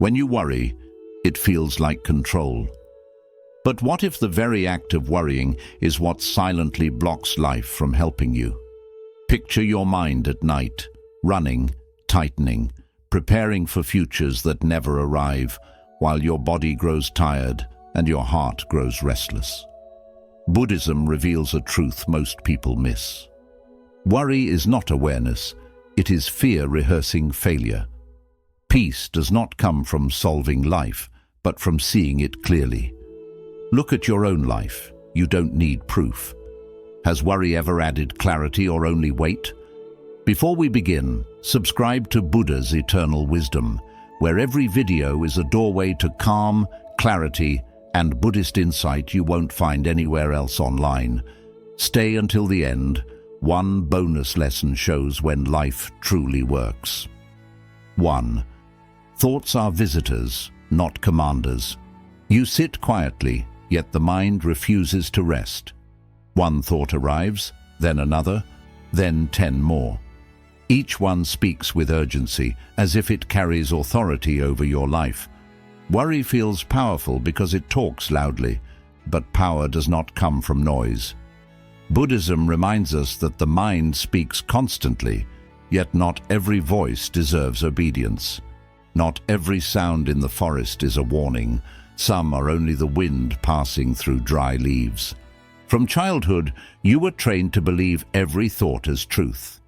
When you worry, it feels like control. But what if the very act of worrying is what silently blocks life from helping you? Picture your mind at night, running, tightening, preparing for futures that never arrive, while your body grows tired and your heart grows restless. Buddhism reveals a truth most people miss. Worry is not awareness, it is fear rehearsing failure. Peace does not come from solving life, but from seeing it clearly. Look at your own life. You don't need proof. Has worry ever added clarity or only weight? Before we begin, subscribe to Buddha's Eternal Wisdom, where every video is a doorway to calm, clarity, and Buddhist insight you won't find anywhere else online. Stay until the end. One bonus lesson shows when life truly works. 1. Thoughts are visitors, not commanders. You sit quietly, yet the mind refuses to rest. One thought arrives, then another, then 10 more. Each one speaks with urgency, as if it carries authority over your life. Worry feels powerful because it talks loudly, but power does not come from noise. Buddhism reminds us that the mind speaks constantly, yet not every voice deserves obedience. Not every sound in the forest is a warning. Some are only the wind passing through dry leaves. From childhood, you were trained to believe every thought as truth.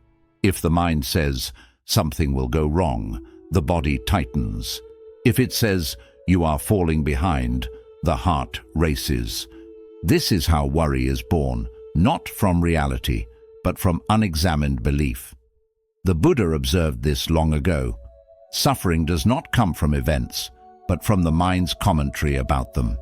If the mind says, something will go wrong, the body tightens. If it says, you are falling behind, the heart races. This is how worry is born, not from reality, but from unexamined belief. The Buddha observed this long ago. Suffering does not come from events, but from the mind's commentary about them.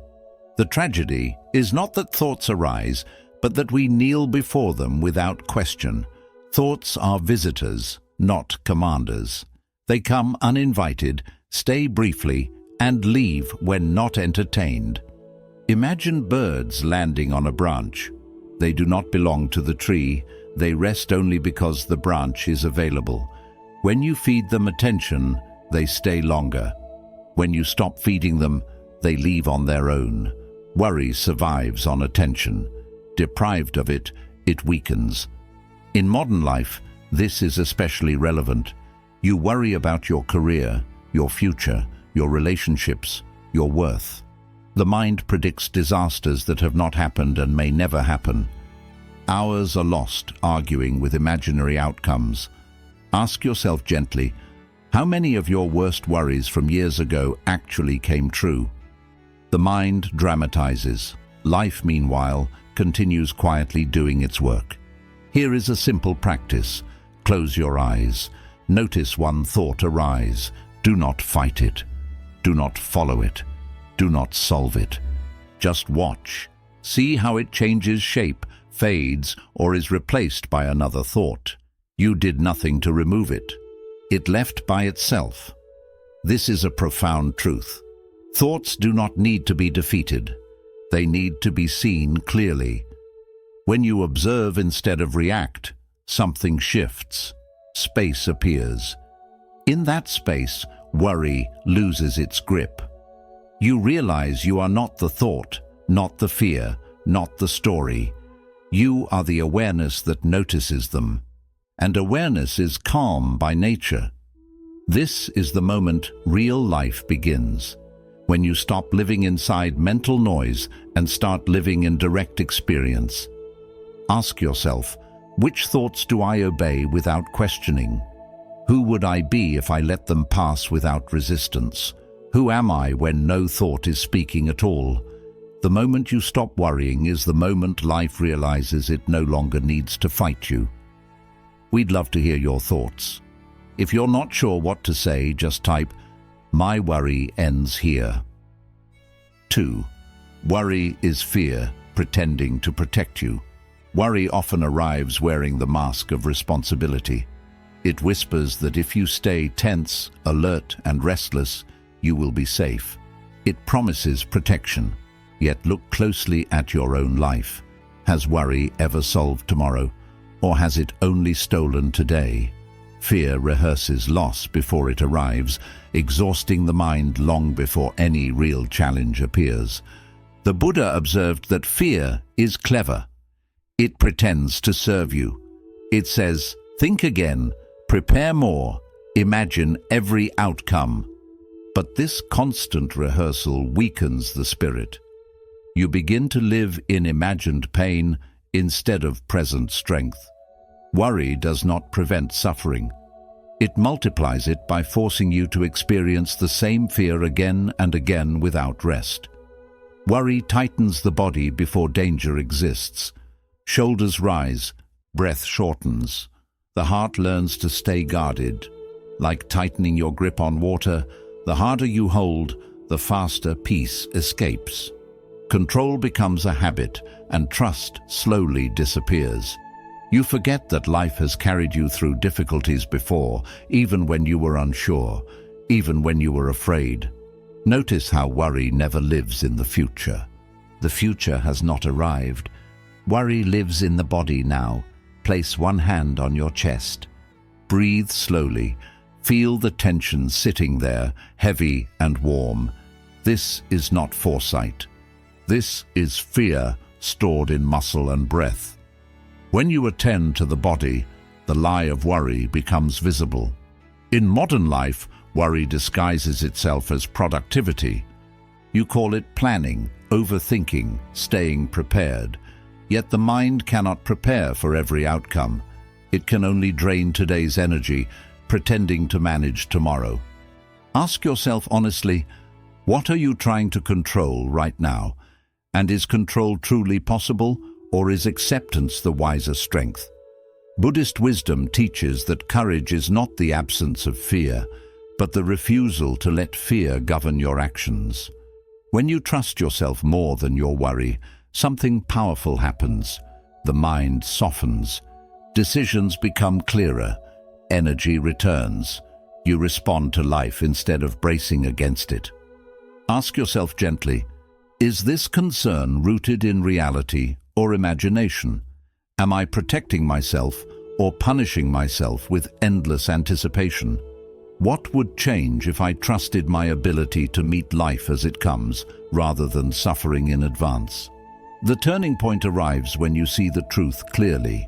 The tragedy is not that thoughts arise, but that we kneel before them without question. Thoughts are visitors, not commanders. They come uninvited, stay briefly, and leave when not entertained. Imagine birds landing on a branch. They do not belong to the tree. They rest only because the branch is available. When you feed them attention, they stay longer. When you stop feeding them, they leave on their own. Worry survives on attention. Deprived of it, it weakens. In modern life, this is especially relevant. You worry about your career, your future, your relationships, your worth. The mind predicts disasters that have not happened and may never happen. Hours are lost arguing with imaginary outcomes. Ask yourself gently, how many of your worst worries from years ago actually came true? The mind dramatizes. Life, meanwhile, continues quietly doing its work. Here is a simple practice. Close your eyes. Notice one thought arise. Do not fight it. Do not follow it. Do not solve it. Just watch. See how it changes shape, fades, or is replaced by another thought. You did nothing to remove it. It left by itself. This is a profound truth. Thoughts do not need to be defeated. They need to be seen clearly. When you observe instead of react, something shifts. Space appears. In that space, worry loses its grip. You realize you are not the thought, not the fear, not the story. You are the awareness that notices them. And awareness is calm by nature. This is the moment real life begins. When you stop living inside mental noise and start living in direct experience. Ask yourself, which thoughts do I obey without questioning? Who would I be if I let them pass without resistance? Who am I when no thought is speaking at all? The moment you stop worrying is the moment life realizes it no longer needs to fight you. We'd love to hear your thoughts. If you're not sure what to say, just type, "My worry ends here." 2. Worry is fear pretending to protect you. Worry often arrives wearing the mask of responsibility. It whispers that if you stay tense, alert, and restless, you will be safe. It promises protection. Yet look closely at your own life. Has worry ever solved tomorrow? Or has it only stolen today? Fear rehearses loss before it arrives, exhausting the mind long before any real challenge appears. The Buddha observed that fear is clever. It pretends to serve you. It says, think again, prepare more, imagine every outcome. But this constant rehearsal weakens the spirit. You begin to live in imagined pain instead of present strength. Worry does not prevent suffering. It multiplies it by forcing you to experience the same fear again and again without rest. Worry tightens the body before danger exists. Shoulders rise, breath shortens. The heart learns to stay guarded. Like tightening your grip on water, the harder you hold, the faster peace escapes. Control becomes a habit, and trust slowly disappears. You forget that life has carried you through difficulties before, even when you were unsure, even when you were afraid. Notice how worry never lives in the future. The future has not arrived. Worry lives in the body now. Place one hand on your chest. Breathe slowly. Feel the tension sitting there, heavy and warm. This is not foresight. This is fear stored in muscle and breath. When you attend to the body, the lie of worry becomes visible. In modern life, worry disguises itself as productivity. You call it planning, overthinking, staying prepared. Yet the mind cannot prepare for every outcome. It can only drain today's energy, pretending to manage tomorrow. Ask yourself honestly, what are you trying to control right now? And is control truly possible, or is acceptance the wiser strength? Buddhist wisdom teaches that courage is not the absence of fear, but the refusal to let fear govern your actions. When you trust yourself more than your worry, something powerful happens. The mind softens. Decisions become clearer. Energy returns. You respond to life instead of bracing against it. Ask yourself gently, is this concern rooted in reality or imagination? Am I protecting myself or punishing myself with endless anticipation? What would change if I trusted my ability to meet life as it comes, rather than suffering in advance? The turning point arrives when you see the truth clearly.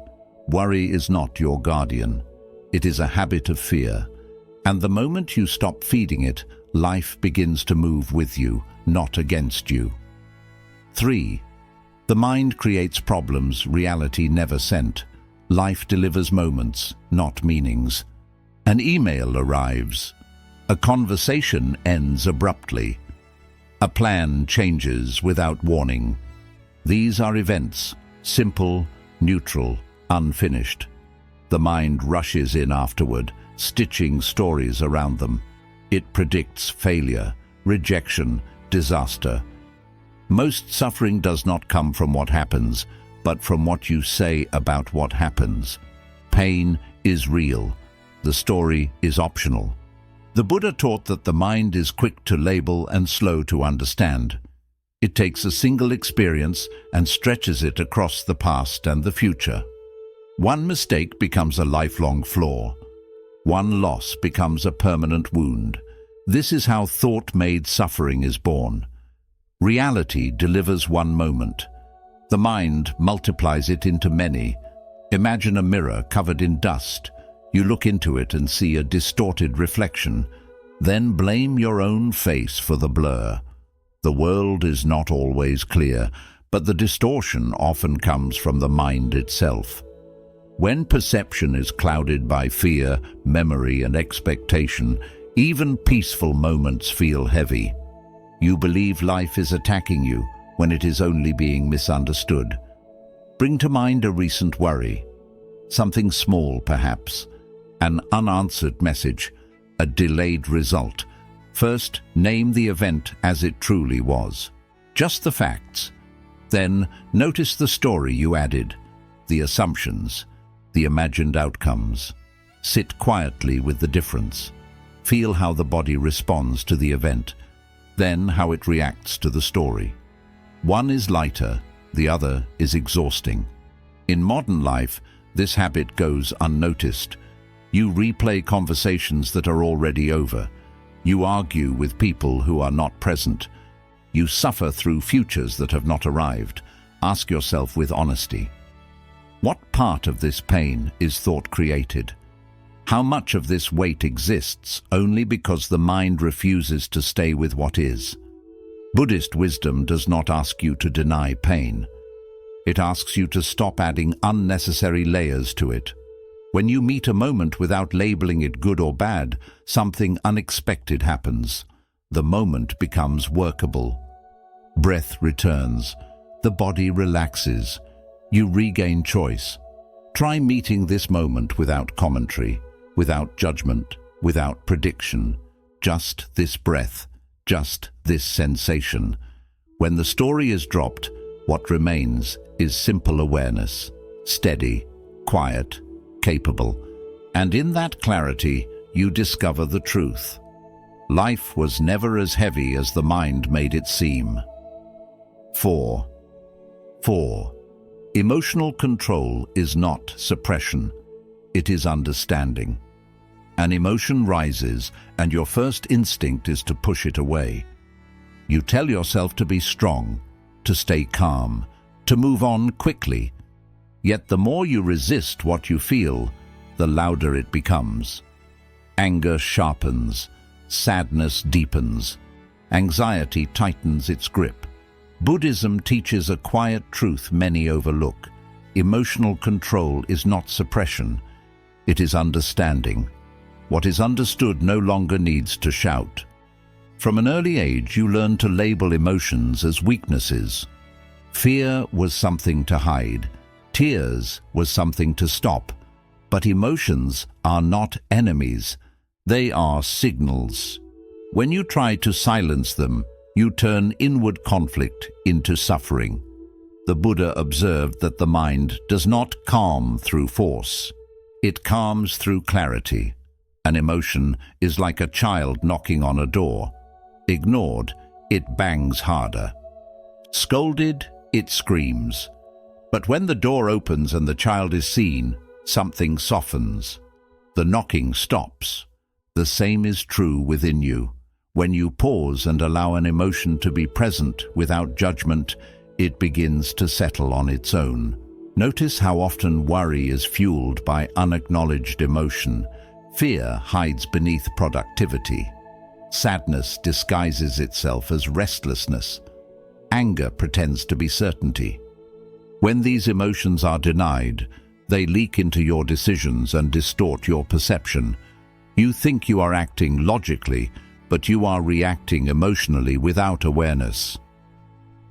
Worry is not your guardian. It is a habit of fear. And the moment you stop feeding it, life begins to move with you, not against you. 3. The mind creates problems reality never sent. Life delivers moments, not meanings. An email arrives. A conversation ends abruptly. A plan changes without warning. These are events, simple, neutral, unfinished. The mind rushes in afterward, stitching stories around them. It predicts failure, rejection, disaster. Most suffering does not come from what happens, but from what you say about what happens. Pain is real. The story is optional. The Buddha taught that the mind is quick to label and slow to understand. It takes a single experience and stretches it across the past and the future. One mistake becomes a lifelong flaw. One loss becomes a permanent wound. This is how thought-made suffering is born. Reality delivers one moment. The mind multiplies it into many. Imagine a mirror covered in dust. You look into it and see a distorted reflection. Then blame your own face for the blur. The world is not always clear, but the distortion often comes from the mind itself. When perception is clouded by fear, memory, and expectation, even peaceful moments feel heavy. You believe life is attacking you when it is only being misunderstood. Bring to mind a recent worry, something small perhaps, an unanswered message, a delayed result. First, name the event as it truly was. Just the facts. Then, notice the story you added, the assumptions, the imagined outcomes. Sit quietly with the difference. Feel how the body responds to the event, then how it reacts to the story. One is lighter, the other is exhausting. In modern life, this habit goes unnoticed. You replay conversations that are already over. You argue with people who are not present. You suffer through futures that have not arrived. Ask yourself with honesty, what part of this pain is thought created? How much of this weight exists only because the mind refuses to stay with what is? Buddhist wisdom does not ask you to deny pain. It asks you to stop adding unnecessary layers to it. When you meet a moment without labeling it good or bad, something unexpected happens. The moment becomes workable. Breath returns. The body relaxes. You regain choice. Try meeting this moment without commentary, without judgment, without prediction. Just this breath, just this sensation. When the story is dropped, what remains is simple awareness, steady, quiet, capable. And in that clarity, you discover the truth. Life was never as heavy as the mind made it seem. 4. Emotional control is not suppression. It is understanding. An emotion rises, and your first instinct is to push it away. You tell yourself to be strong, to stay calm, to move on quickly. Yet the more you resist what you feel, the louder it becomes. Anger sharpens, sadness deepens, anxiety tightens its grip. Buddhism teaches a quiet truth many overlook. Emotional control is not suppression, it is understanding. What is understood no longer needs to shout. From an early age, you learn to label emotions as weaknesses. Fear was something to hide. Tears was something to stop. But emotions are not enemies. They are signals. When you try to silence them, you turn inward conflict into suffering. The Buddha observed that the mind does not calm through force. It calms through clarity. An emotion is like a child knocking on a door. Ignored, it bangs harder. Scolded, it screams. But when the door opens and the child is seen, something softens. The knocking stops. The same is true within you. When you pause and allow an emotion to be present without judgment, it begins to settle on its own. Notice how often worry is fueled by unacknowledged emotion. Fear hides beneath productivity. Sadness disguises itself as restlessness. Anger pretends to be certainty. When these emotions are denied, they leak into your decisions and distort your perception. You think you are acting logically, but you are reacting emotionally without awareness.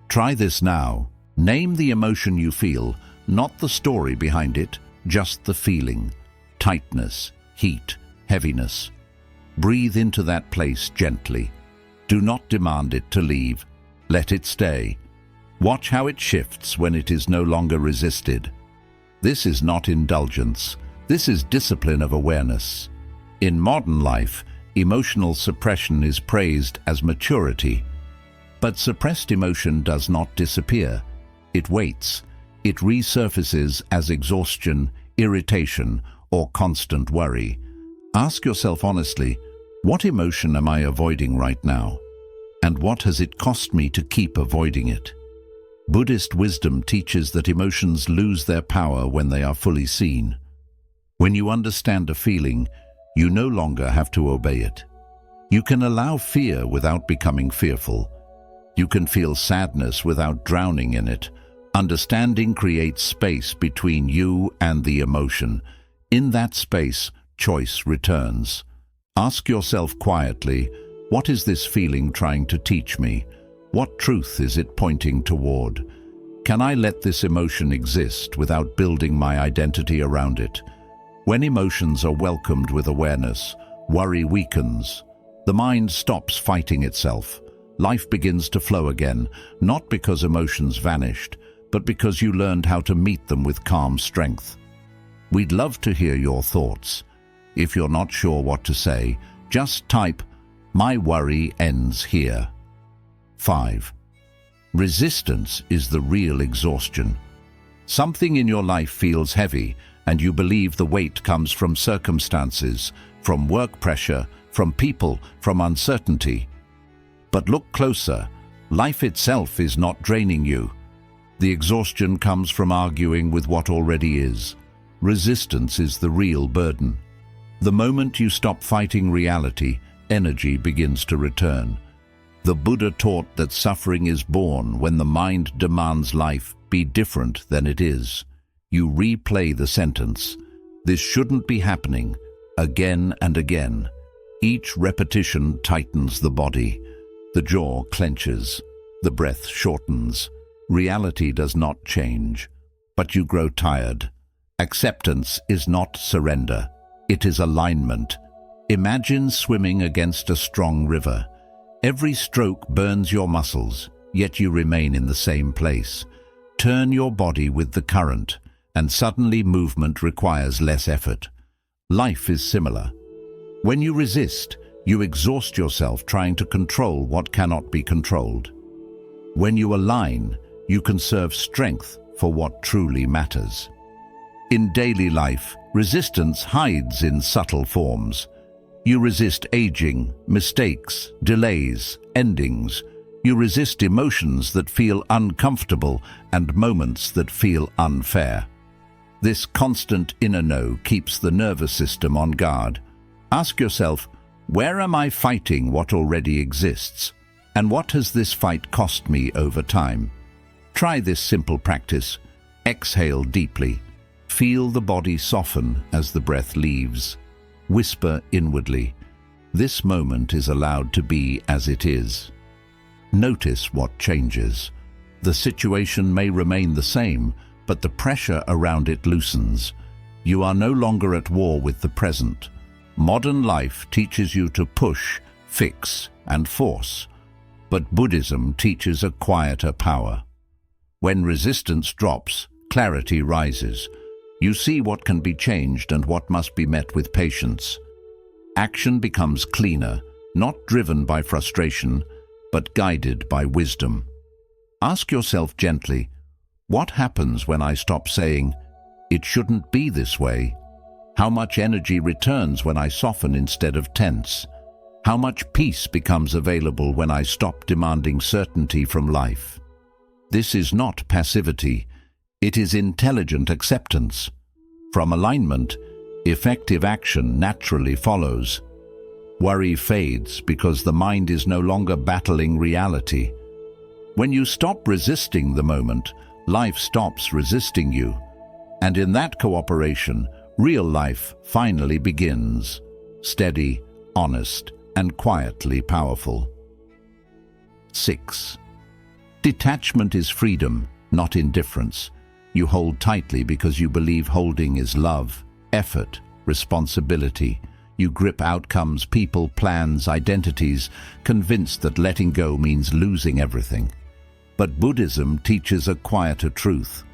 Try this now. Name the emotion you feel, not the story behind it, just the feeling. Tightness, heat, heaviness. Breathe into that place gently. Do not demand it to leave. Let it stay. Watch how it shifts when it is no longer resisted. This is not indulgence. This is discipline of awareness. In modern life, emotional suppression is praised as maturity. But suppressed emotion does not disappear. It waits. It resurfaces as exhaustion, irritation, or constant worry. Ask yourself honestly, what emotion am I avoiding right now? And what has it cost me to keep avoiding it? Buddhist wisdom teaches that emotions lose their power when they are fully seen. When you understand a feeling, you no longer have to obey it. You can allow fear without becoming fearful. You can feel sadness without drowning in it. Understanding creates space between you and the emotion. In that space, choice returns. Ask yourself quietly, what is this feeling trying to teach me? What truth is it pointing toward? Can I let this emotion exist without building my identity around it? When emotions are welcomed with awareness, worry weakens. The mind stops fighting itself. Life begins to flow again, not because emotions vanished, but because you learned how to meet them with calm strength. We'd love to hear your thoughts. If you're not sure what to say, just type, "My worry ends here." 5. Resistance is the real exhaustion. Something in your life feels heavy, and you believe the weight comes from circumstances, from work pressure, from people, from uncertainty. But look closer. Life itself is not draining you. The exhaustion comes from arguing with what already is. Resistance is the real burden. The moment you stop fighting reality, energy begins to return. The Buddha taught that suffering is born when the mind demands life be different than it is. You replay the sentence, "This shouldn't be happening," again and again. Each repetition tightens the body. The jaw clenches. The breath shortens. Reality does not change, but you grow tired. Acceptance is not surrender. It is alignment. Imagine swimming against a strong river. Every stroke burns your muscles, yet you remain in the same place. Turn your body with the current, and suddenly movement requires less effort. Life is similar. When you resist, you exhaust yourself trying to control what cannot be controlled. When you align, you conserve strength for what truly matters. In daily life, resistance hides in subtle forms. You resist aging, mistakes, delays, endings. You resist emotions that feel uncomfortable and moments that feel unfair. This constant inner no keeps the nervous system on guard. Ask yourself, where am I fighting what already exists? And what has this fight cost me over time? Try this simple practice. Exhale deeply. Feel the body soften as the breath leaves. Whisper inwardly, "This moment is allowed to be as it is." Notice what changes. The situation may remain the same, but the pressure around it loosens. You are no longer at war with the present. Modern life teaches you to push, fix, and force, but Buddhism teaches a quieter power. When resistance drops, clarity rises. You see what can be changed and what must be met with patience. Action becomes cleaner, not driven by frustration, but guided by wisdom. Ask yourself gently, what happens when I stop saying, "It shouldn't be this way"? How much energy returns when I soften instead of tense? How much peace becomes available when I stop demanding certainty from life? This is not passivity. It is intelligent acceptance. From alignment, effective action naturally follows. Worry fades because the mind is no longer battling reality. When you stop resisting the moment, life stops resisting you. And in that cooperation, real life finally begins. Steady, honest, and quietly powerful. 6. Detachment is freedom, not indifference. You hold tightly because you believe holding is love, effort, responsibility. You grip outcomes, people, plans, identities, convinced that letting go means losing everything. But Buddhism teaches a quieter truth.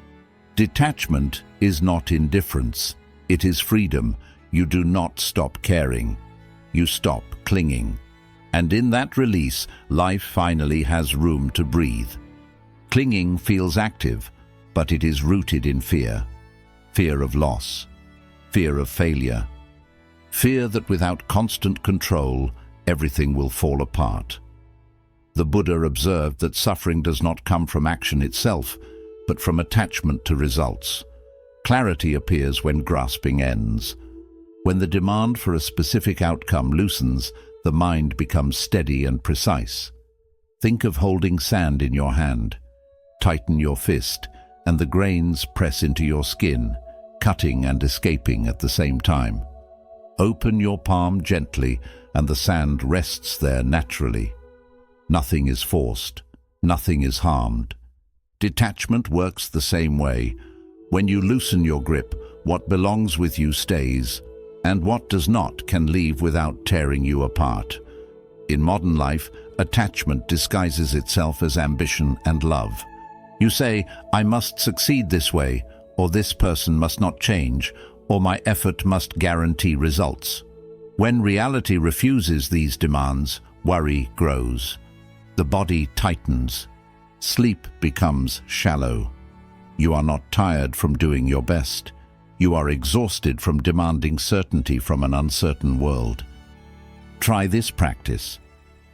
Detachment is not indifference. It is freedom. You do not stop caring. You stop clinging. And in that release, life finally has room to breathe. Clinging feels active, but it is rooted in fear. Fear of loss. Fear of failure. Fear that without constant control, everything will fall apart. The Buddha observed that suffering does not come from action itself, but from attachment to results. Clarity appears when grasping ends. When the demand for a specific outcome loosens, the mind becomes steady and precise. Think of holding sand in your hand. Tighten your fist, and the grains press into your skin, cutting and escaping at the same time. Open your palm gently, and the sand rests there naturally. Nothing is forced. Nothing is harmed. Detachment works the same way. When you loosen your grip, what belongs with you stays, and what does not can leave without tearing you apart. In modern life, attachment disguises itself as ambition and love. You say, "I must succeed this way," or "this person must not change," or "my effort must guarantee results." When reality refuses these demands, worry grows. The body tightens. Sleep becomes shallow. You are not tired from doing your best. You are exhausted from demanding certainty from an uncertain world. Try this practice.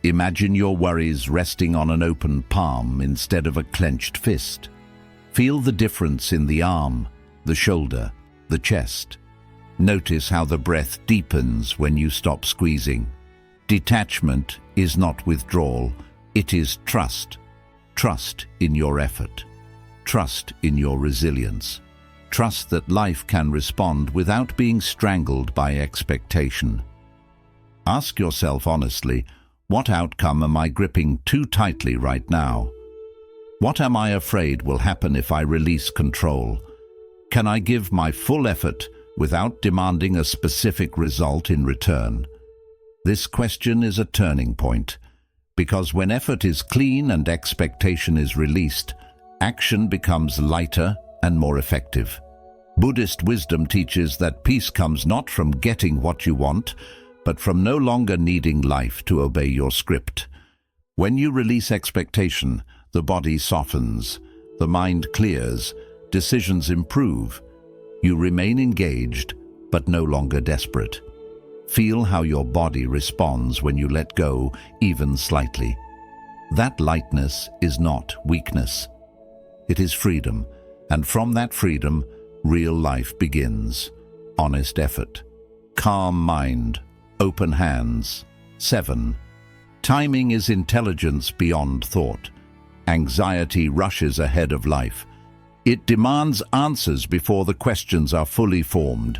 Imagine your worries resting on an open palm instead of a clenched fist. Feel the difference in the arm, the shoulder, the chest. Notice how the breath deepens when you stop squeezing. Detachment is not withdrawal, it is trust. Trust in your effort. Trust in your resilience. Trust that life can respond without being strangled by expectation. Ask yourself honestly, what outcome am I gripping too tightly right now? What am I afraid will happen if I release control? Can I give my full effort without demanding a specific result in return? This question is a turning point, because when effort is clean and expectation is released, action becomes lighter and more effective. Buddhist wisdom teaches that peace comes not from getting what you want, but from no longer needing life to obey your script. When you release expectation, the body softens, the mind clears, decisions improve. You remain engaged, but no longer desperate. Feel how your body responds when you let go, even slightly. That lightness is not weakness. It is freedom, and from that freedom, real life begins. Honest effort, calm mind, open hands. 7. Timing is intelligence beyond thought. Anxiety rushes ahead of life. It demands answers before the questions are fully formed.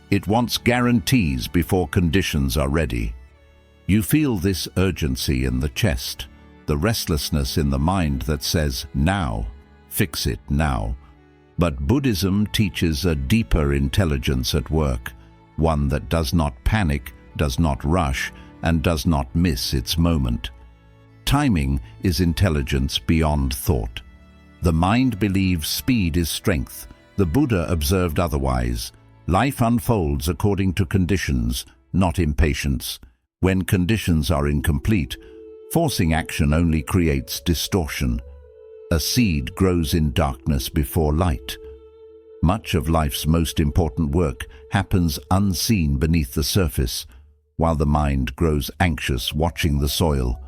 It wants guarantees before conditions are ready. You feel this urgency in the chest, the restlessness in the mind that says, now, fix it now. But Buddhism teaches a deeper intelligence at work, one that does not panic, does not rush, and does not miss its moment. Timing is intelligence beyond thought. The mind believes speed is strength. The Buddha observed otherwise. Life unfolds according to conditions, not impatience. When conditions are incomplete, forcing action only creates distortion. A seed grows in darkness before light. Much of life's most important work happens unseen beneath the surface, while the mind grows anxious watching the soil.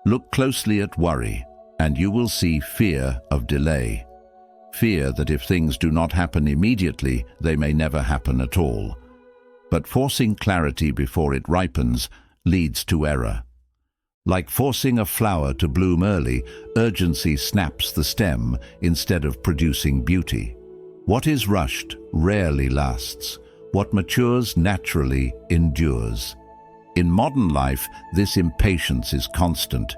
Look closely at worry, and you will see fear of delay. Fear that if things do not happen immediately, they may never happen at all. But forcing clarity before it ripens leads to error. Like forcing a flower to bloom early, urgency snaps the stem instead of producing beauty. What is rushed rarely lasts. What matures naturally endures. In modern life, this impatience is constant.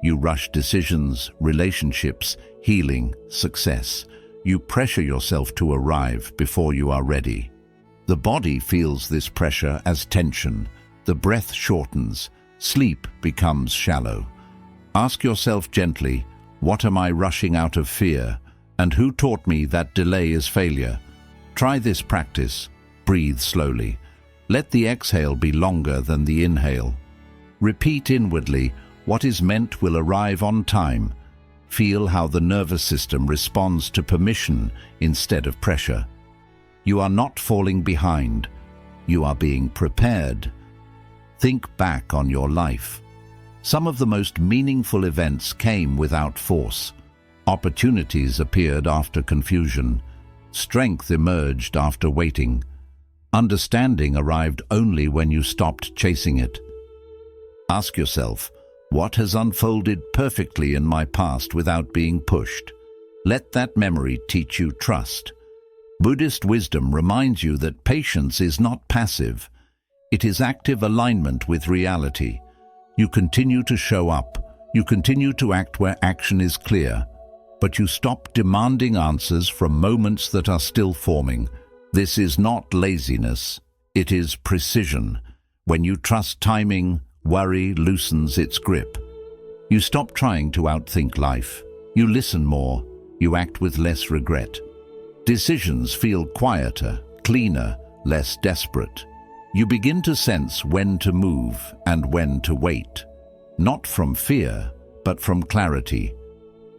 You rush decisions, relationships, healing, success. You pressure yourself to arrive before you are ready. The body feels this pressure as tension. The breath shortens. Sleep becomes shallow. Ask yourself gently, what am I rushing out of fear? And who taught me that delay is failure? Try this practice. Breathe slowly. Let the exhale be longer than the inhale. Repeat inwardly, what is meant will arrive on time. Feel how the nervous system responds to permission instead of pressure. You are not falling behind. You are being prepared. Think back on your life. Some of the most meaningful events came without force. Opportunities appeared after confusion. Strength emerged after waiting. Understanding arrived only when you stopped chasing it. Ask yourself, what has unfolded perfectly in my past without being pushed? Let that memory teach you trust. Buddhist wisdom reminds you that patience is not passive. It is active alignment with reality. You continue to show up. You continue to act where action is clear. But you stop demanding answers from moments that are still forming. This is not laziness. It is precision. When you trust timing, worry loosens its grip. You stop trying to outthink life. You listen more. You act with less regret. Decisions feel quieter, cleaner, less desperate. You begin to sense when to move and when to wait. Not from fear, but from clarity.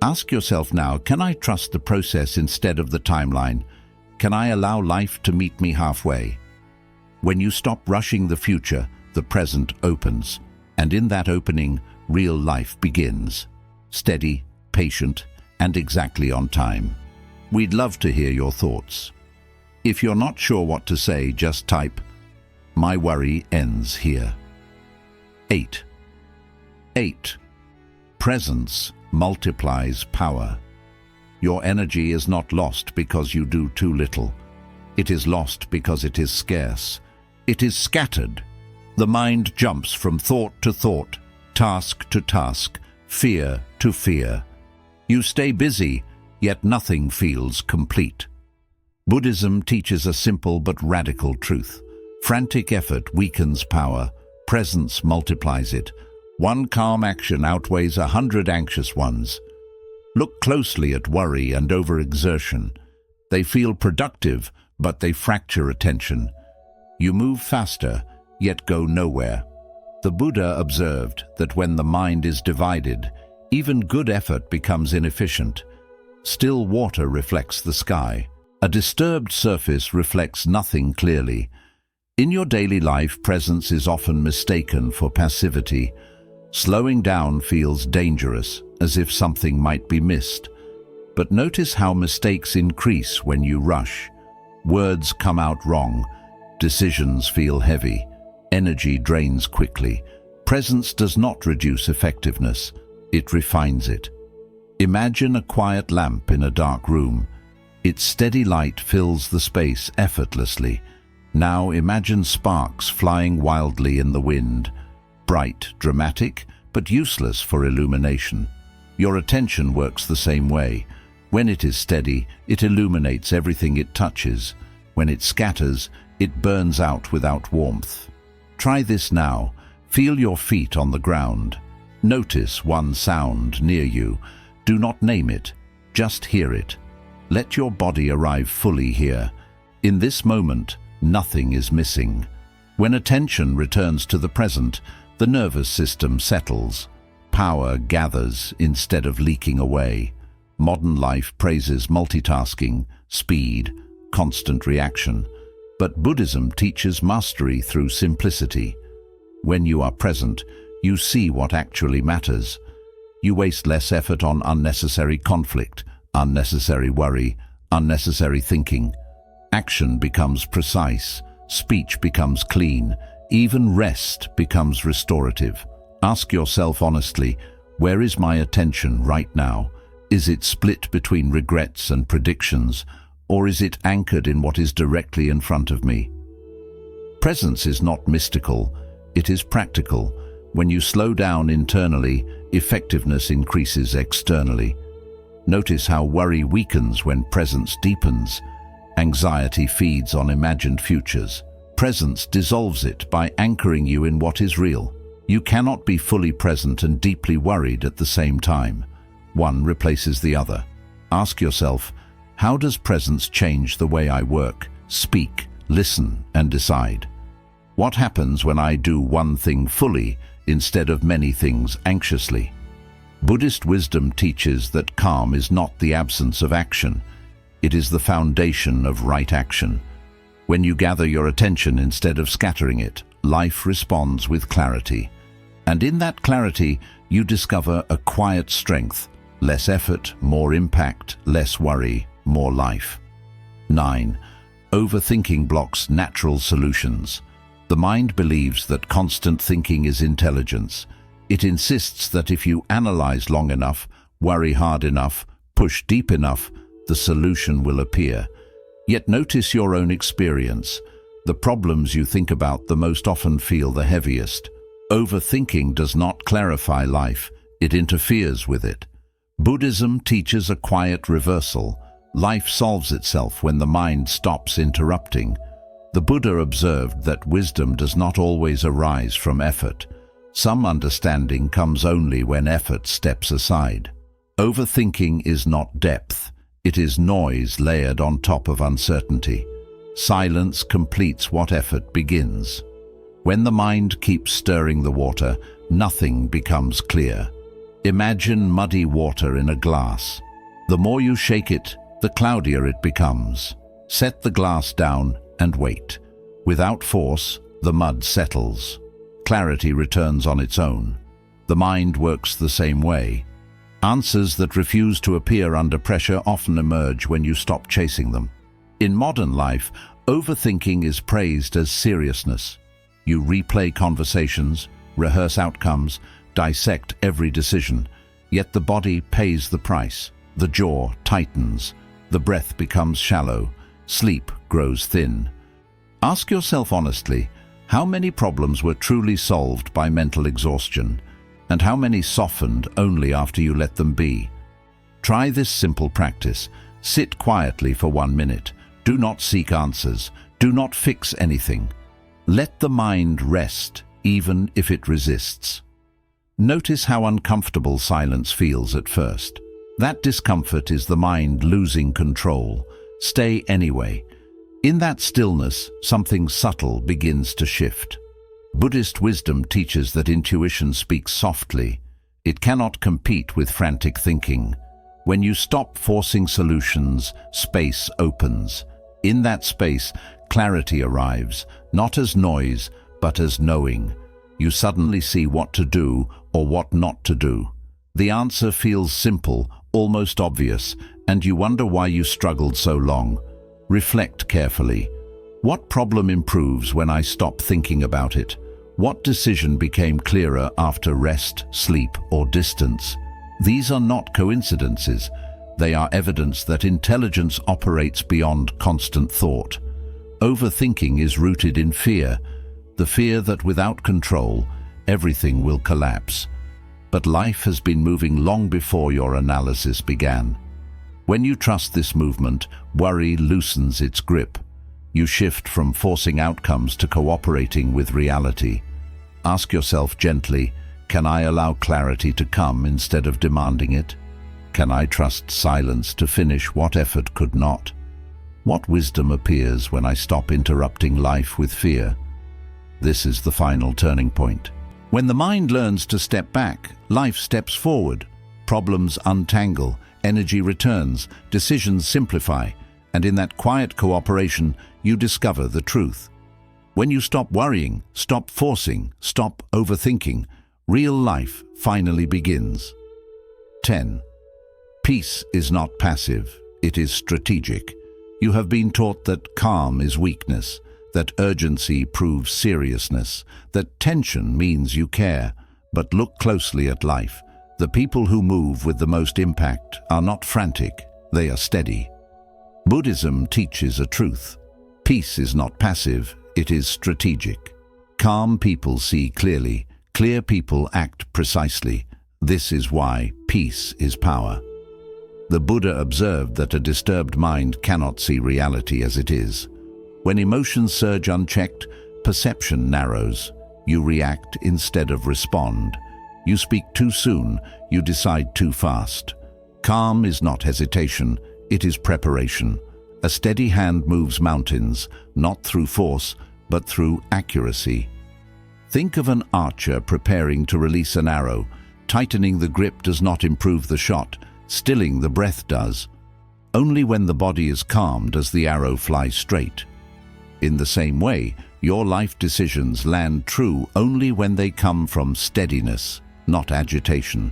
Ask yourself now, can I trust the process instead of the timeline? Can I allow life to meet me halfway? When you stop rushing the future, the present opens, and in that opening, real life begins. Steady, patient, and exactly on time. We'd love to hear your thoughts. If you're not sure what to say, just type, "My worry ends here." 8. 8. Presence multiplies power. Your energy is not lost because you do too little. It is lost because it is scarce. It is scattered. The mind jumps from thought to thought, task to task, fear to fear. You stay busy, yet nothing feels complete. Buddhism teaches a simple but radical truth. Frantic effort weakens power. Presence multiplies it. One calm action outweighs 100 anxious ones. Look closely at worry and overexertion. They feel productive, but they fracture attention. You move faster, yet go nowhere. The Buddha observed that when the mind is divided, even good effort becomes inefficient. Still water reflects the sky. A disturbed surface reflects nothing clearly. In your daily life, presence is often mistaken for passivity. Slowing down feels dangerous, as if something might be missed. But notice how mistakes increase when you rush. Words come out wrong. Decisions feel heavy. Energy drains quickly. Presence does not reduce effectiveness. It refines it. Imagine a quiet lamp in a dark room. Its steady light fills the space effortlessly. Now imagine sparks flying wildly in the wind. Bright, dramatic, but useless for illumination. Your attention works the same way. When it is steady, it illuminates everything it touches. When it scatters, it burns out without warmth. Try this now. Feel your feet on the ground. Notice one sound near you. Do not name it, just hear it. Let your body arrive fully here. In this moment, nothing is missing. When attention returns to the present, the nervous system settles. Power gathers instead of leaking away. Modern life praises multitasking, speed, constant reaction. But Buddhism teaches mastery through simplicity. When you are present, you see what actually matters. You waste less effort on unnecessary conflict, unnecessary worry, unnecessary thinking. Action becomes precise, speech becomes clean, even rest becomes restorative. Ask yourself honestly, where is my attention right now? Is it split between regrets and predictions, or is it anchored in what is directly in front of me? Presence is not mystical, it is practical. When you slow down internally, effectiveness increases externally. Notice how worry weakens when presence deepens. Anxiety feeds on imagined futures. Presence dissolves it by anchoring you in what is real. You cannot be fully present and deeply worried at the same time. One replaces the other. Ask yourself, how does presence change the way I work, speak, listen, and decide? What happens when I do one thing fully instead of many things anxiously? Buddhist wisdom teaches that calm is not the absence of action. It is the foundation of right action. When you gather your attention instead of scattering it, life responds with clarity. And in that clarity, you discover a quiet strength. Less effort, more impact, less worry, more life. 9. Overthinking blocks natural solutions. The mind believes that constant thinking is intelligence. It insists that if you analyze long enough, worry hard enough, push deep enough, the solution will appear. Yet notice your own experience. The problems you think about the most often feel the heaviest. Overthinking does not clarify life, it interferes with it. Buddhism teaches a quiet reversal. Life solves itself when the mind stops interrupting. The Buddha observed that wisdom does not always arise from effort. Some understanding comes only when effort steps aside. Overthinking is not depth. It is noise layered on top of uncertainty. Silence completes what effort begins. When the mind keeps stirring the water, nothing becomes clear. Imagine muddy water in a glass. The more you shake it, the cloudier it becomes. Set the glass down and wait. Without force, the mud settles. Clarity returns on its own. The mind works the same way. Answers that refuse to appear under pressure often emerge when you stop chasing them. In modern life, overthinking is praised as seriousness. You replay conversations, rehearse outcomes, dissect every decision, yet the body pays the price. The jaw tightens, the breath becomes shallow, sleep grows thin. Ask yourself honestly, how many problems were truly solved by mental exhaustion, and how many softened only after you let them be? Try this simple practice. Sit quietly for 1 minute. Do not seek answers. Do not fix anything. Let the mind rest, even if it resists. Notice how uncomfortable silence feels at first. That discomfort is the mind losing control. Stay anyway. In that stillness, something subtle begins to shift. Buddhist wisdom teaches that intuition speaks softly. It cannot compete with frantic thinking. When you stop forcing solutions, space opens. In that space, clarity arrives, not as noise, but as knowing. You suddenly see what to do or what not to do. The answer feels simple, almost obvious, and you wonder why you struggled so long. Reflect carefully. What problem improves when I stop thinking about it? What decision became clearer after rest, sleep, or distance? These are not coincidences. They are evidence that intelligence operates beyond constant thought. Overthinking is rooted in fear, the fear that without control, everything will collapse. But life has been moving long before your analysis began. When you trust this movement, worry loosens its grip. You shift from forcing outcomes to cooperating with reality. Ask yourself gently, can I allow clarity to come instead of demanding it? Can I trust silence to finish what effort could not? What wisdom appears when I stop interrupting life with fear? This is the final turning point. When the mind learns to step back, life steps forward. Problems untangle, energy returns, decisions simplify, and in that quiet cooperation, you discover the truth. When you stop worrying, stop forcing, stop overthinking, real life finally begins. 10. Peace is not passive, it is strategic. You have been taught that calm is weakness, that urgency proves seriousness, that tension means you care. But look closely at life. The people who move with the most impact are not frantic, they are steady. Buddhism teaches a truth. Peace is not passive, it is strategic. Calm people see clearly, clear people act precisely. This is why peace is power. The Buddha observed that a disturbed mind cannot see reality as it is. When emotions surge unchecked, perception narrows. You react instead of respond. You speak too soon, you decide too fast. Calm is not hesitation, it is preparation. A steady hand moves mountains, not through force, but through accuracy. Think of an archer preparing to release an arrow. Tightening the grip does not improve the shot, stilling the breath does. Only when the body is calm does the arrow fly straight. In the same way, your life decisions land true only when they come from steadiness, not agitation.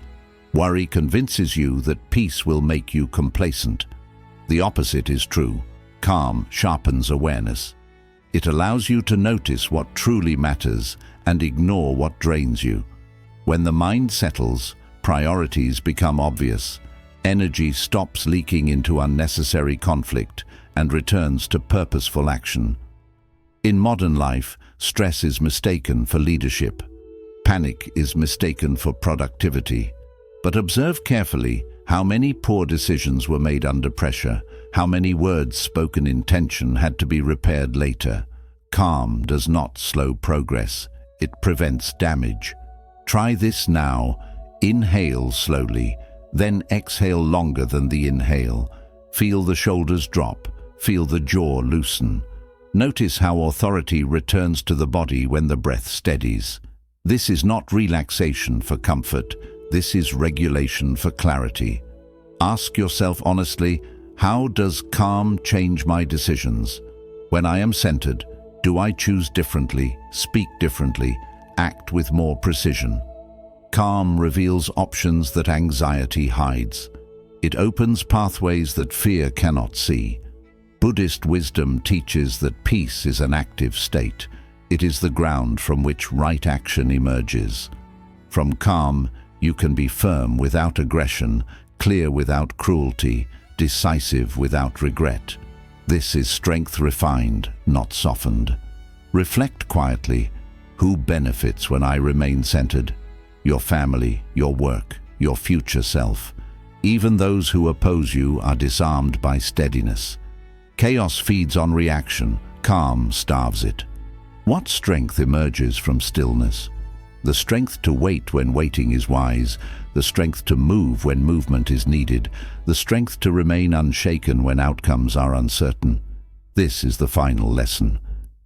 Worry convinces you that peace will make you complacent. The opposite is true. Calm sharpens awareness. It allows you to notice what truly matters and ignore what drains you. When the mind settles, priorities become obvious. Energy stops leaking into unnecessary conflict and returns to purposeful action. In modern life, stress is mistaken for leadership. Panic is mistaken for productivity. But observe carefully how many poor decisions were made under pressure, how many words spoken in tension had to be repaired later. Calm does not slow progress, it prevents damage. Try this now. Inhale slowly, then exhale longer than the inhale. Feel the shoulders drop, feel the jaw loosen. Notice how authority returns to the body when the breath steadies. This is not relaxation for comfort, this is regulation for clarity. Ask yourself honestly, How does calm change my decisions? When I am centered, do I choose differently, speak differently, act with more precision? Calm reveals options that anxiety hides. It opens pathways that fear cannot see. Buddhist wisdom teaches that peace is an active state. It is the ground from which right action emerges. From calm, you can be firm without aggression, clear without cruelty, decisive without regret. This is strength refined, not softened. Reflect quietly. Who benefits when I remain centered? Your family, your work, your future self. Even those who oppose you are disarmed by steadiness. Chaos feeds on reaction, calm starves it. What strength emerges from stillness? The strength to wait when waiting is wise, the strength to move when movement is needed, the strength to remain unshaken when outcomes are uncertain. This is the final lesson.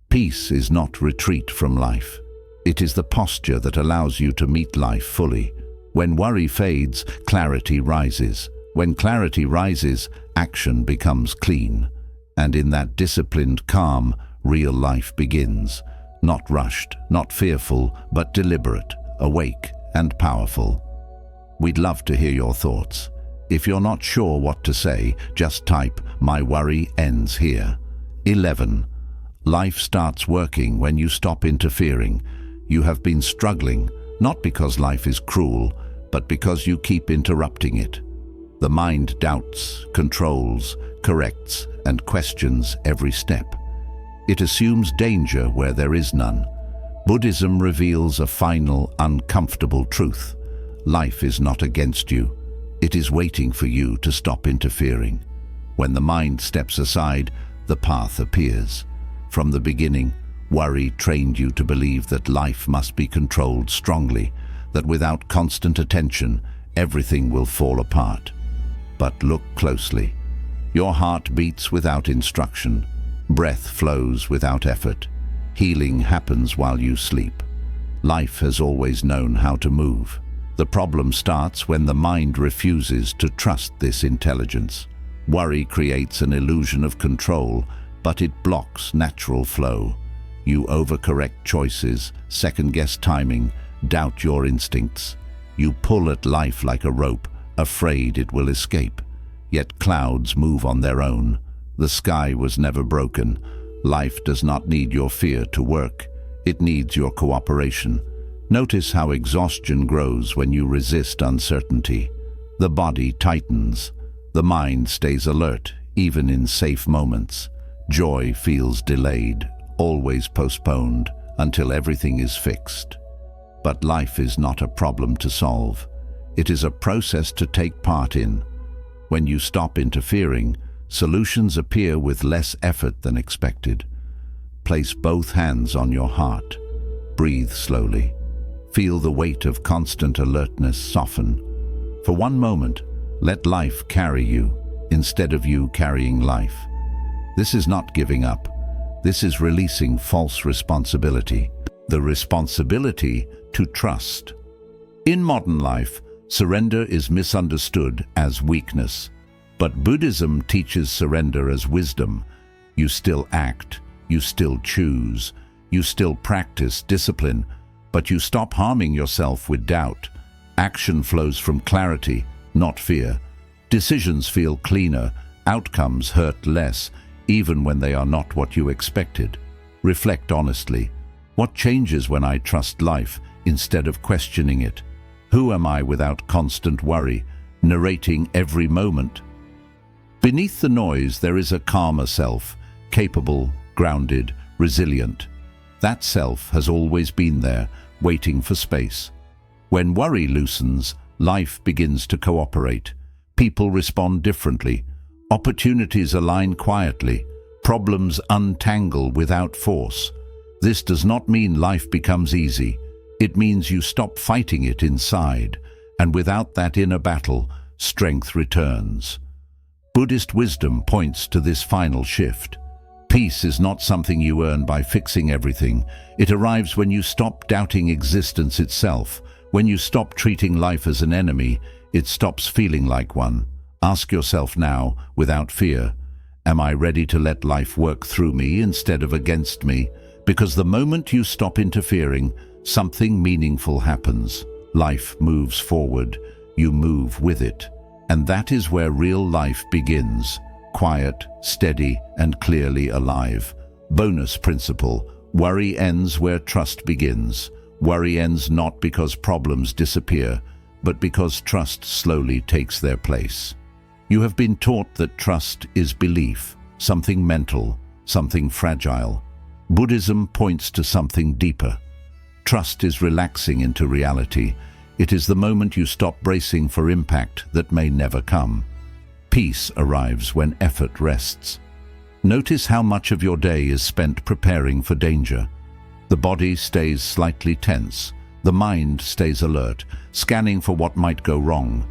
Peace is not retreat from life. It is the posture that allows you to meet life fully. When worry fades, clarity rises. When clarity rises, action becomes clean. And in that disciplined calm, real life begins. Not rushed, not fearful, but deliberate, awake and powerful. We'd love to hear your thoughts. If you're not sure what to say, just type, "My worry ends here." 11. Life starts working when you stop interfering. You have been struggling, not because life is cruel, but because you keep interrupting it. The mind doubts, controls, corrects, and questions every step. It assumes danger where there is none. Buddhism reveals a final, uncomfortable truth. Life is not against you. It is waiting for you to stop interfering. When the mind steps aside, the path appears. From the beginning, worry trained you to believe that life must be controlled strongly, that without constant attention, everything will fall apart. But look closely. Your heart beats without instruction. Breath flows without effort. Healing happens while you sleep. Life has always known how to move. The problem starts when the mind refuses to trust this intelligence. Worry creates an illusion of control, but it blocks natural flow. You overcorrect choices, second-guess timing, doubt your instincts. You pull at life like a rope, afraid it will escape. Yet clouds move on their own. The sky was never broken. Life does not need your fear to work. It needs your cooperation. Notice how exhaustion grows when you resist uncertainty. The body tightens. The mind stays alert, even in safe moments. Joy feels delayed, always postponed, until everything is fixed. But life is not a problem to solve. It is a process to take part in. When you stop interfering, solutions appear with less effort than expected. Place both hands on your heart. Breathe slowly. Feel the weight of constant alertness soften. For one moment, let life carry you, instead of you carrying life. This is not giving up. This is releasing false responsibility. The responsibility to trust. In modern life, surrender is misunderstood as weakness. But Buddhism teaches surrender as wisdom. You still act, you still choose, you still practice discipline, but you stop harming yourself with doubt. Action flows from clarity, not fear. Decisions feel cleaner, outcomes hurt less, even when they are not what you expected. Reflect honestly. What changes when I trust life instead of questioning it? Who am I without constant worry, narrating every moment? Beneath the noise, there is a calmer self, capable, grounded, resilient. That self has always been there, waiting for space. When worry loosens, life begins to cooperate. People respond differently. Opportunities align quietly. Problems untangle without force. This does not mean life becomes easy. It means you stop fighting it inside, and without that inner battle, strength returns. Buddhist wisdom points to this final shift. Peace is not something you earn by fixing everything. It arrives when you stop doubting existence itself. When you stop treating life as an enemy, it stops feeling like one. Ask yourself now, without fear, am I ready to let life work through me instead of against me? Because the moment you stop interfering, something meaningful happens. Life moves forward. You move with it. And that is where real life begins. Quiet, steady, and clearly alive. Bonus principle: worry ends where trust begins. Worry ends not because problems disappear, but because trust slowly takes their place. You have been taught that trust is belief, something mental, something fragile. Buddhism points to something deeper. Trust is relaxing into reality. It is the moment you stop bracing for impact that may never come. Peace arrives when effort rests. Notice how much of your day is spent preparing for danger. The body stays slightly tense. The mind stays alert, scanning for what might go wrong.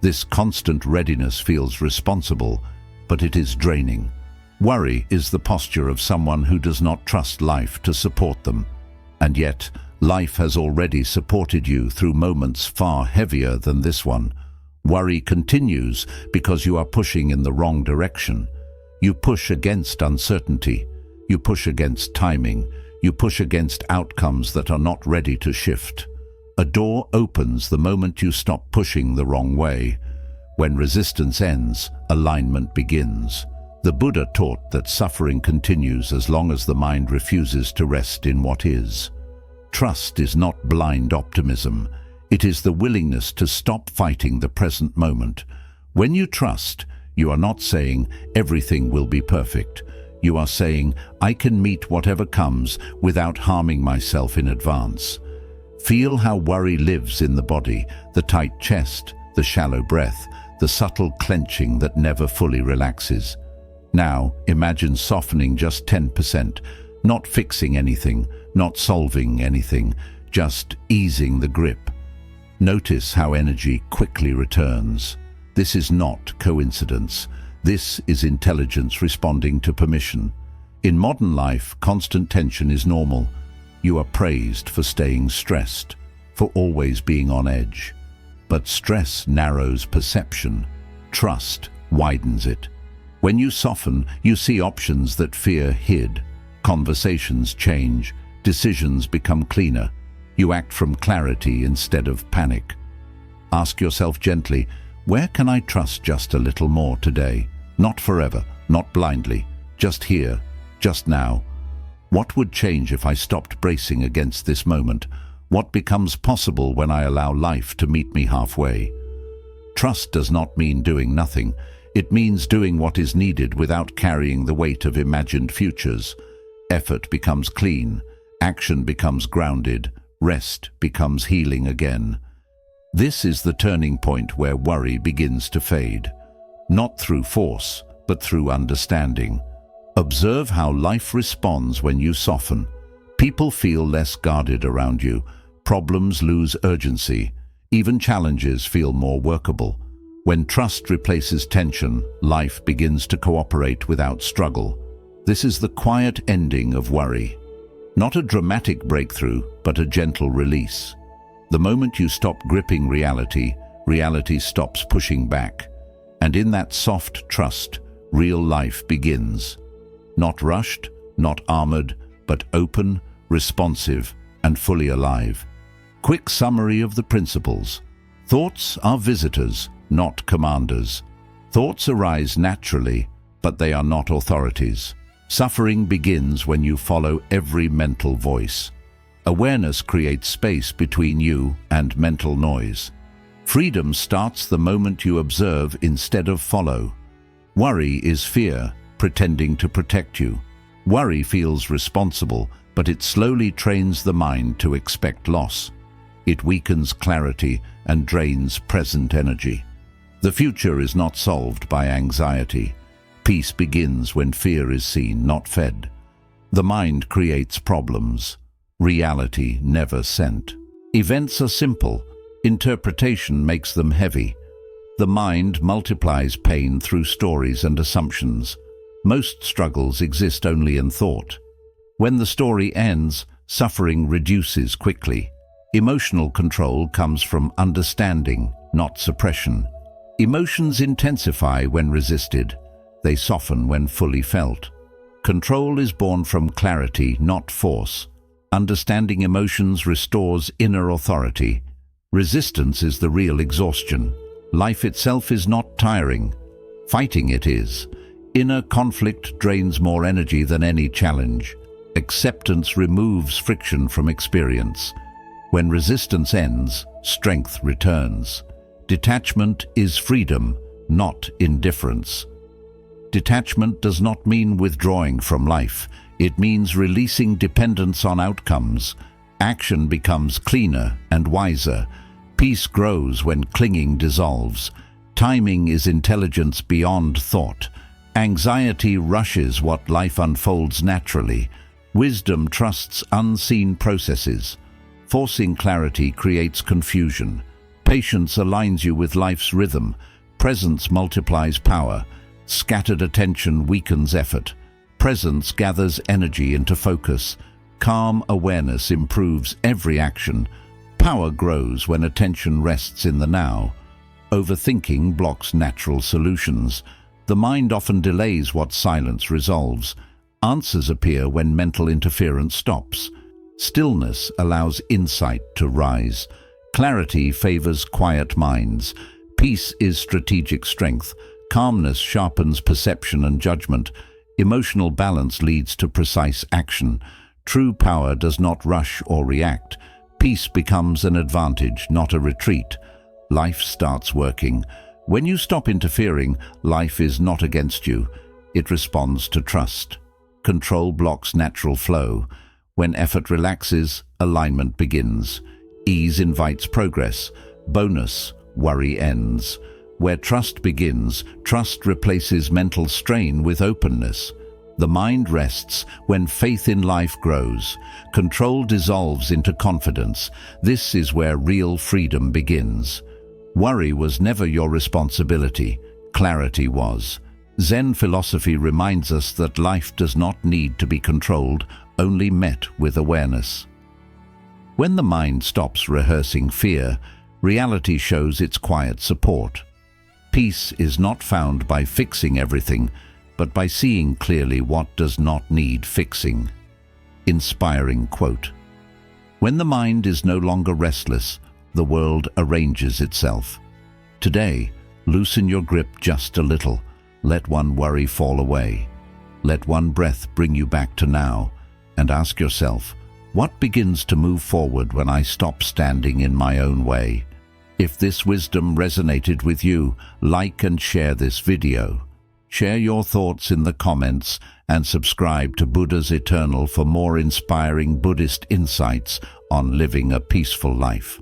This constant readiness feels responsible, but it is draining. Worry is the posture of someone who does not trust life to support them. And yet, life has already supported you through moments far heavier than this one. Worry continues because you are pushing in the wrong direction. You push against uncertainty. You push against timing. You push against outcomes that are not ready to shift. A door opens the moment you stop pushing the wrong way. When resistance ends, alignment begins. The Buddha taught that suffering continues as long as the mind refuses to rest in what is. Trust is not blind optimism. It is the willingness to stop fighting the present moment. When you trust, you are not saying everything will be perfect. You are saying, I can meet whatever comes without harming myself in advance. Feel how worry lives in the body, the tight chest, the shallow breath, the subtle clenching that never fully relaxes. Now, imagine softening just 10%, not fixing anything, not solving anything, just easing the grip. Notice how energy quickly returns. This is not coincidence. This is intelligence responding to permission. In modern life, constant tension is normal. You are praised for staying stressed, for always being on edge. But stress narrows perception. Trust widens it. When you soften, you see options that fear hid. Conversations change. Decisions become cleaner. You act from clarity instead of panic. Ask yourself gently, where can I trust just a little more today? Not forever, not blindly, just here, just now. What would change if I stopped bracing against this moment? What becomes possible when I allow life to meet me halfway? Trust does not mean doing nothing. It means doing what is needed without carrying the weight of imagined futures. Effort becomes clean. Action becomes grounded. Rest becomes healing again. This is the turning point where worry begins to fade. Not through force, but through understanding. Observe how life responds when you soften. People feel less guarded around you. Problems lose urgency. Even challenges feel more workable. When trust replaces tension, life begins to cooperate without struggle. This is the quiet ending of worry. Not a dramatic breakthrough, but a gentle release. The moment you stop gripping reality, reality stops pushing back. And in that soft trust, real life begins. Not rushed, not armored, but open, responsive, and fully alive. Quick summary of the principles. Thoughts are visitors, not commanders. Thoughts arise naturally, but they are not authorities. Suffering begins when you follow every mental voice. Awareness creates space between you and mental noise. Freedom starts the moment you observe instead of follow. Worry is fear, pretending to protect you. Worry feels responsible, but it slowly trains the mind to expect loss. It weakens clarity and drains present energy. The future is not solved by anxiety. Peace begins when fear is seen, not fed. The mind creates problems. Reality never sent. Events are simple. Interpretation makes them heavy. The mind multiplies pain through stories and assumptions. Most struggles exist only in thought. When the story ends, suffering reduces quickly. Emotional control comes from understanding, not suppression. Emotions intensify when resisted. They soften when fully felt. Control is born from clarity, not force. Understanding emotions restores inner authority. Resistance is the real exhaustion. Life itself is not tiring. Fighting it is. Inner conflict drains more energy than any challenge. Acceptance removes friction from experience. When resistance ends, strength returns. Detachment is freedom, not indifference. Detachment does not mean withdrawing from life. It means releasing dependence on outcomes. Action becomes cleaner and wiser. Peace grows when clinging dissolves. Timing is intelligence beyond thought. Anxiety rushes what life unfolds naturally. Wisdom trusts unseen processes. Forcing clarity creates confusion. Patience aligns you with life's rhythm. Presence multiplies power. Scattered attention weakens effort. Presence gathers energy into focus. Calm awareness improves every action. Power grows when attention rests in the now. Overthinking blocks natural solutions. The mind often delays what silence resolves. Answers appear when mental interference stops. Stillness allows insight to rise. Clarity favors quiet minds. Peace is strategic strength. Calmness sharpens perception and judgment. Emotional balance leads to precise action. True power does not rush or react. Peace becomes an advantage, not a retreat. Life starts working. When you stop interfering, life is not against you. It responds to trust. Control blocks natural flow. When effort relaxes, alignment begins. Ease invites progress. Bonus, worry ends. Where trust begins, trust replaces mental strain with openness. The mind rests when faith in life grows. Control dissolves into confidence. This is where real freedom begins. Worry was never your responsibility. Clarity was. Zen philosophy reminds us that life does not need to be controlled, only met with awareness. When the mind stops rehearsing fear, reality shows its quiet support. Peace is not found by fixing everything, but by seeing clearly what does not need fixing. Inspiring quote. When the mind is no longer restless, the world arranges itself. Today, loosen your grip just a little. Let one worry fall away. Let one breath bring you back to now, and ask yourself, what begins to move forward when I stop standing in my own way? If this wisdom resonated with you, like and share this video. Share your thoughts in the comments and subscribe to Buddha's Eternal for more inspiring Buddhist insights on living a peaceful life.